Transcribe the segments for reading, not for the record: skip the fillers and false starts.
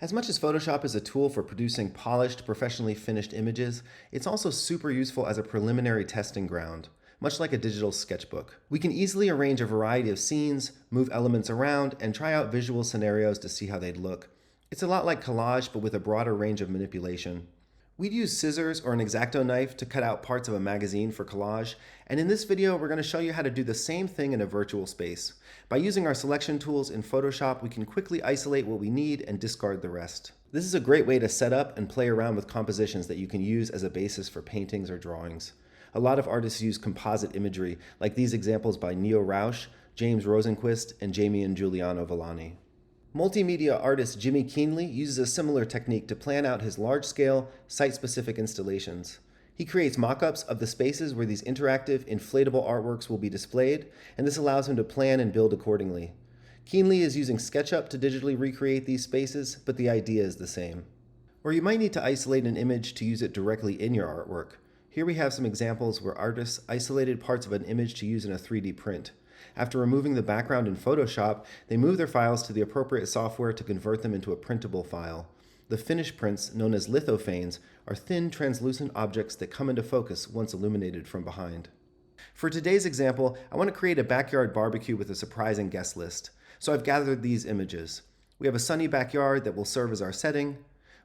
As much as Photoshop is a tool for producing polished, professionally finished images, it's also super useful as a preliminary testing ground, much like a digital sketchbook. We can easily arrange a variety of scenes, move elements around, and try out visual scenarios to see how they'd look. It's a lot like Collage, but with a broader range of manipulation. We'd use scissors or an X-Acto knife to cut out parts of a magazine for collage, and in this video we're going to show you how to do the same thing in a virtual space. By using our selection tools in Photoshop, we can quickly isolate what we need and discard the rest. This is a great way to set up and play around with compositions that you can use as a basis for paintings or drawings. A lot of artists use composite imagery, like these examples by Neo Rausch, James Rosenquist, and Jamie and Giuliano Villani. Multimedia artist Jimmy Keenly uses a similar technique to plan out his large-scale, site-specific installations. He creates mock-ups of the spaces where these interactive, inflatable artworks will be displayed, and this allows him to plan and build accordingly. Keenly is using SketchUp to digitally recreate these spaces, but the idea is the same. Or you might need to isolate an image to use it directly in your artwork. Here we have some examples where artists isolated parts of an image to use in a 3D print. After removing the background in Photoshop, they move their files to the appropriate software to convert them into a printable file. The finished prints, known as lithophanes, are thin, translucent objects that come into focus once illuminated from behind. For today's example, I want to create a backyard barbecue with a surprising guest list. So I've gathered these images. We have a sunny backyard that will serve as our setting.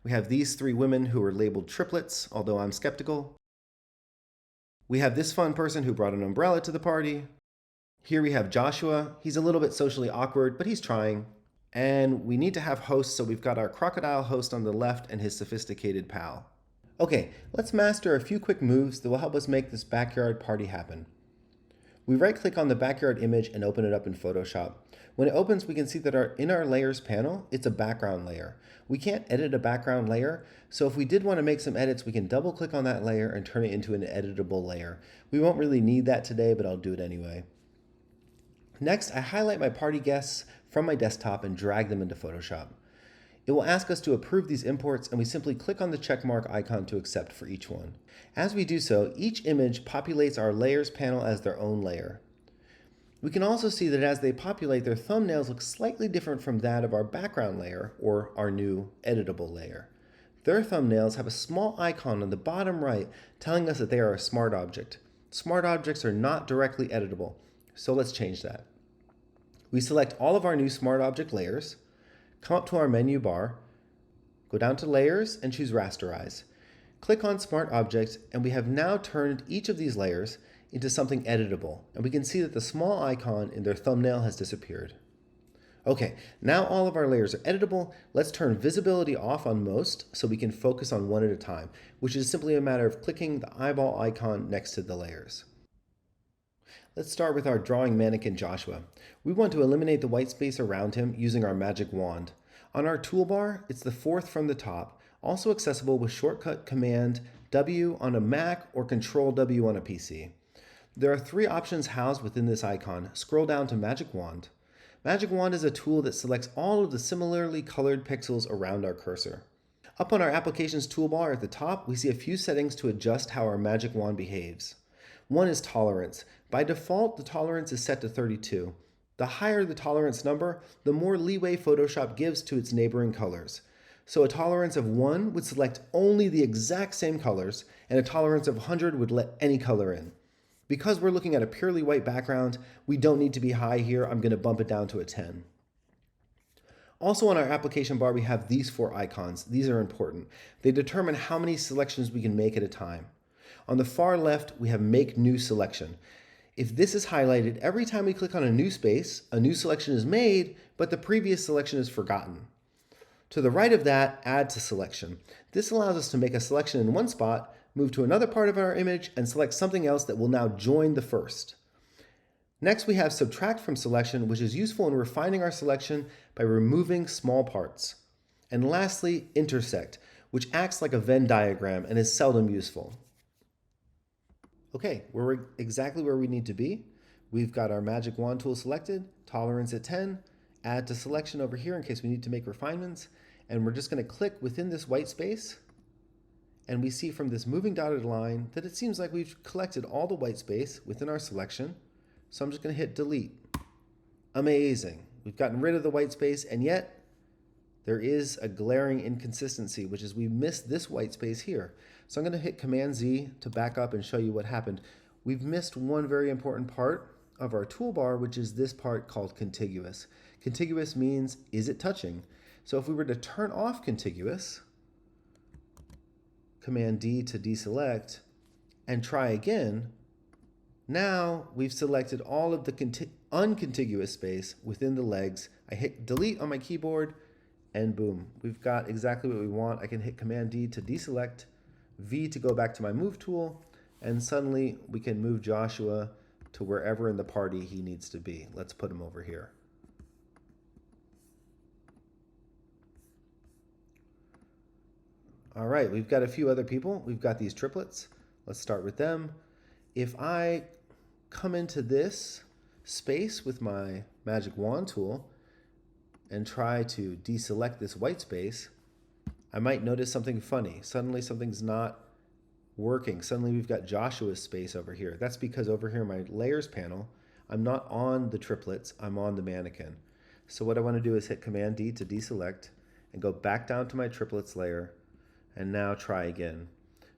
We have these three women who are labeled triplets, although I'm skeptical. We have this fun person who brought an umbrella to the party. Here we have Joshua. He's a little bit socially awkward, but he's trying. And we need to have hosts, so we've got our crocodile host on the left and his sophisticated pal. Okay, let's master a few quick moves that will help us make this backyard party happen. We right-click on the backyard image and open it up in Photoshop. When it opens, we can see that in our layers panel, it's a background layer. We can't edit a background layer, so if we did want to make some edits, we can double-click on that layer and turn it into an editable layer. We won't really need that today, but I'll do it anyway. Next, I highlight my party guests from my desktop and drag them into Photoshop. It will ask us to approve these imports, and we simply click on the checkmark icon to accept for each one. As we do so, each image populates our layers panel as their own layer. We can also see that as they populate, their thumbnails look slightly different from that of our background layer, or our new editable layer. Their thumbnails have a small icon on the bottom right telling us that they are a smart object. Smart objects are not directly editable, so let's change that. We select all of our new smart object layers, come up to our menu bar, go down to Layers and choose Rasterize. Click on Smart Object, and we have now turned each of these layers into something editable, and we can see that the small icon in their thumbnail has disappeared. Okay, now all of our layers are editable. Let's turn visibility off on most so we can focus on one at a time, which is simply a matter of clicking the eyeball icon next to the layers. Let's start with our drawing mannequin Joshua. We want to eliminate the white space around him using our magic wand. On our toolbar, it's the fourth from the top, also accessible with shortcut Command W on a Mac or Control W on a PC. There are three options housed within this icon. Scroll down to Magic Wand. Magic Wand is a tool that selects all of the similarly colored pixels around our cursor. Up on our Applications toolbar at the top, we see a few settings to adjust how our Magic Wand behaves. One is tolerance. By default, the tolerance is set to 32. The higher the tolerance number, the more leeway Photoshop gives to its neighboring colors. So a tolerance of 1 would select only the exact same colors, and a tolerance of 100 would let any color in. Because we're looking at a purely white background, we don't need to be high here. I'm going to bump it down to a 10. Also on our application bar, we have these four icons. These are important. They determine how many selections we can make at a time. On the far left, we have Make New Selection. If this is highlighted, every time we click on a new space, a new selection is made, but the previous selection is forgotten. To the right of that, Add to Selection. This allows us to make a selection in one spot, move to another part of our image, and select something else that will now join the first. Next, we have Subtract from Selection, which is useful in refining our selection by removing small parts. And lastly, Intersect, which acts like a Venn diagram and is seldom useful. Okay, we're exactly where we need to be. We've got our Magic Wand tool selected, tolerance at 10, add to selection over here in case we need to make refinements, and we're just going to click within this white space, and we see from this moving dotted line that it seems like we've collected all the white space within our selection, so I'm just going to hit delete. Amazing. We've gotten rid of the white space, and yet there is a glaring inconsistency, which is we missed this white space here. So I'm going to hit Command Z to back up and show you what happened. We've missed one very important part of our toolbar, which is this part called contiguous. Contiguous means, is it touching? So if we were to turn off contiguous, Command D to deselect, and try again, now we've selected all of the uncontiguous space within the legs. I hit delete on my keyboard, and boom, we've got exactly what we want. I can hit Command D to deselect, V to go back to my move tool, and suddenly we can move Joshua to wherever in the party he needs to be. Let's put him over here. All right, we've got a few other people. We've got these triplets. Let's start with them. If I come into this space with my magic wand tool and try to deselect this white space, I might notice something funny. Suddenly something's not working. Suddenly we've got Joshua's space over here. That's because over here in my layers panel, I'm not on the triplets, I'm on the mannequin. So what I want to do is hit Command D to deselect and go back down to my triplets layer and now try again.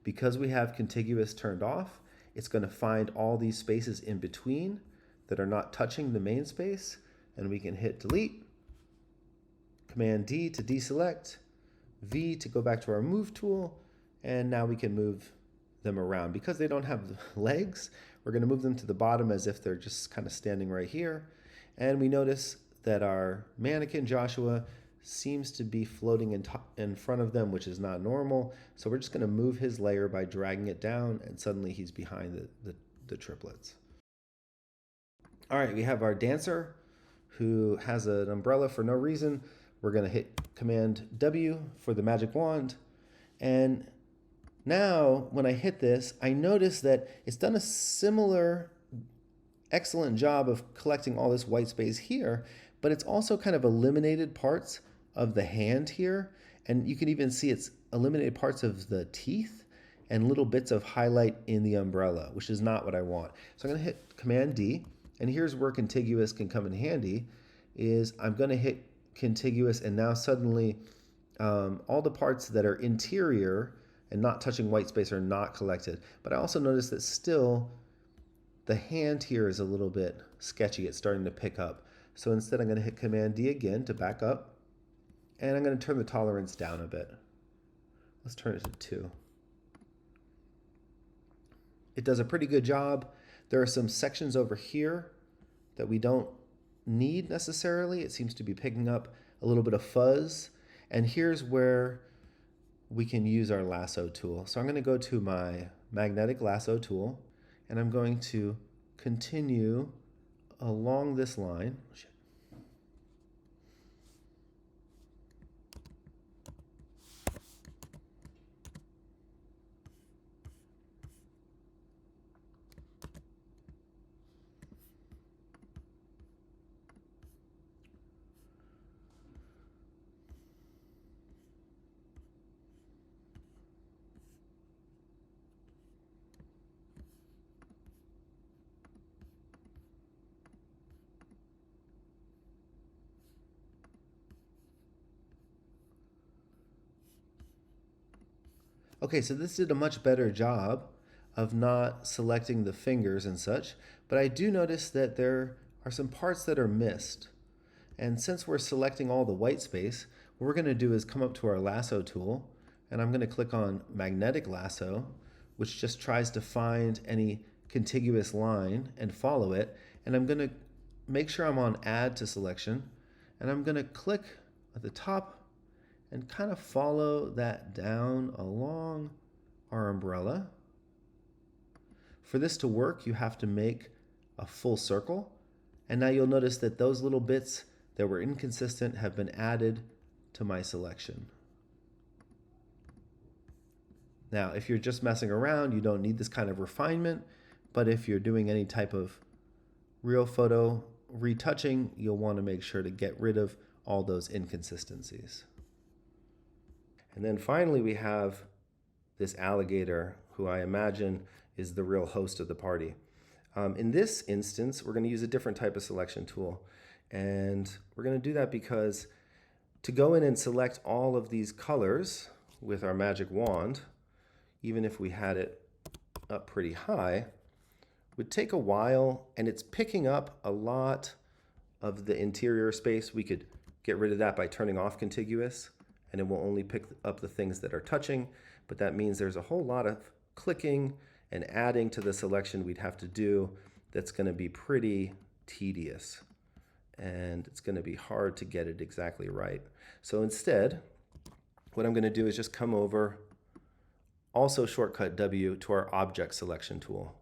Because we have contiguous turned off, it's going to find all these spaces in between that are not touching the main space, and we can hit delete, Command D to deselect, V to go back to our move tool, and now we can move them around. Because they don't have legs, we're going to move them to the bottom as if they're just kind of standing right here. And we notice that our mannequin Joshua seems to be floating in front of them, which is not normal. So we're just going to move his layer by dragging it down, and suddenly he's behind the triplets. All right, we have our dancer who has an umbrella for no reason. We're going to hit Command W for the magic wand. And now when I hit this, I notice that it's done a similar excellent job of collecting all this white space here, but it's also kind of eliminated parts of the hand here. And you can even see it's eliminated parts of the teeth and little bits of highlight in the umbrella, which is not what I want. So I'm going to hit Command D, and here's where contiguous can come in handy, is I'm going to hit contiguous, and now suddenly all the parts that are interior and not touching white space are not collected. But I also notice that still the hand here is a little bit sketchy. It's starting to pick up. So instead I'm going to hit Command D again to back up, and I'm going to turn the tolerance down a bit. Let's turn it to 2. It does a pretty good job. There are some sections over here that we don't need necessarily. It seems to be picking up a little bit of fuzz. And here's where we can use our lasso tool. So I'm going to go to my magnetic lasso tool, and I'm going to continue along this line. Okay, so this did a much better job of not selecting the fingers and such, but I do notice that there are some parts that are missed. And since we're selecting all the white space, what we're going to do is come up to our lasso tool, and I'm going to click on magnetic lasso, which just tries to find any contiguous line and follow it. And I'm going to make sure I'm on add to selection, and I'm going to click at the top and kind of follow that down along our umbrella. For this to work, you have to make a full circle. And now you'll notice that those little bits that were inconsistent have been added to my selection. Now, if you're just messing around, you don't need this kind of refinement, but if you're doing any type of real photo retouching, you'll want to make sure to get rid of all those inconsistencies. And then finally, we have this alligator, who I imagine is the real host of the party. In this instance, we're going to use a different type of selection tool. And we're going to do that because To go in and select all of these colors with our magic wand, even if we had it up pretty high, would take a while, and it's picking up a lot of the interior space. We could get rid of that by turning off contiguous, and it will only pick up the things that are touching, but that means there's a whole lot of clicking and adding to the selection we'd have to do that's going to be pretty tedious, and it's going to be hard to get it exactly right. So instead, what I'm going to do is just come over, also shortcut W, to our object selection tool.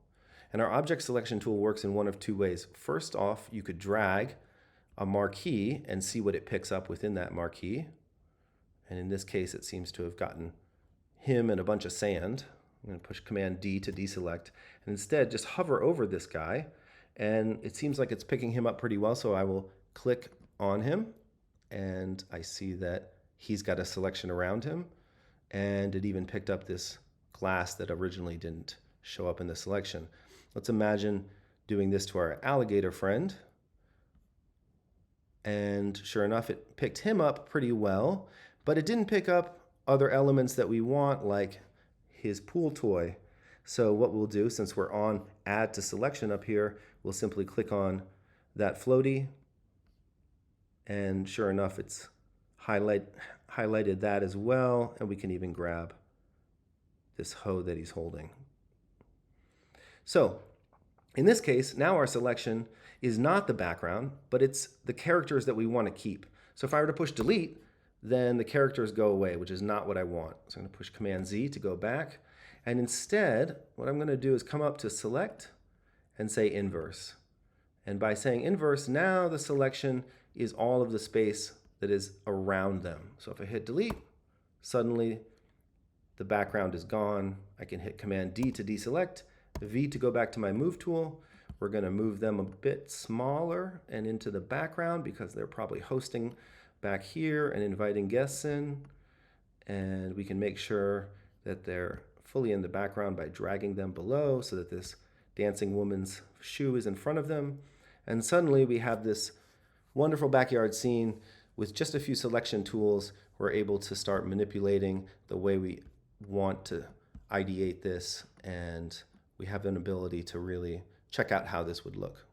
And our object selection tool works in one of two ways. First off, you could drag a marquee and see what it picks up within that marquee. And in this case, it seems to have gotten him and a bunch of sand. I'm going to push Command D to deselect, and instead just hover over this guy, and it seems like it's picking him up pretty well, so I will click on him, and I see that he's got a selection around him, and it even picked up this glass that originally didn't show up in the selection. Let's imagine doing this to our alligator friend, and sure enough, it picked him up pretty well, but it didn't pick up other elements that we want, like his pool toy. So what we'll do, since we're on Add to Selection up here, we'll simply click on that floaty, and sure enough, it's highlighted that as well, and we can even grab this hoe that he's holding. So in this case, now our selection is not the background, but it's the characters that we want to keep. So if I were to push delete, then the characters go away, which is not what I want. So I'm going to push Command Z to go back. And instead, what I'm going to do is come up to Select and say Inverse. And by saying Inverse, now the selection is all of the space that is around them. So if I hit delete, suddenly the background is gone. I can hit Command D to deselect, V to go back to my Move tool. We're going to move them a bit smaller and into the background because they're probably hosting back here and inviting guests in, and we can make sure that they're fully in the background by dragging them below so that this dancing woman's shoe is in front of them. And suddenly we have this wonderful backyard scene with just a few selection tools. We're able to start manipulating the way we want to ideate this, and we have an ability to really check out how this would look.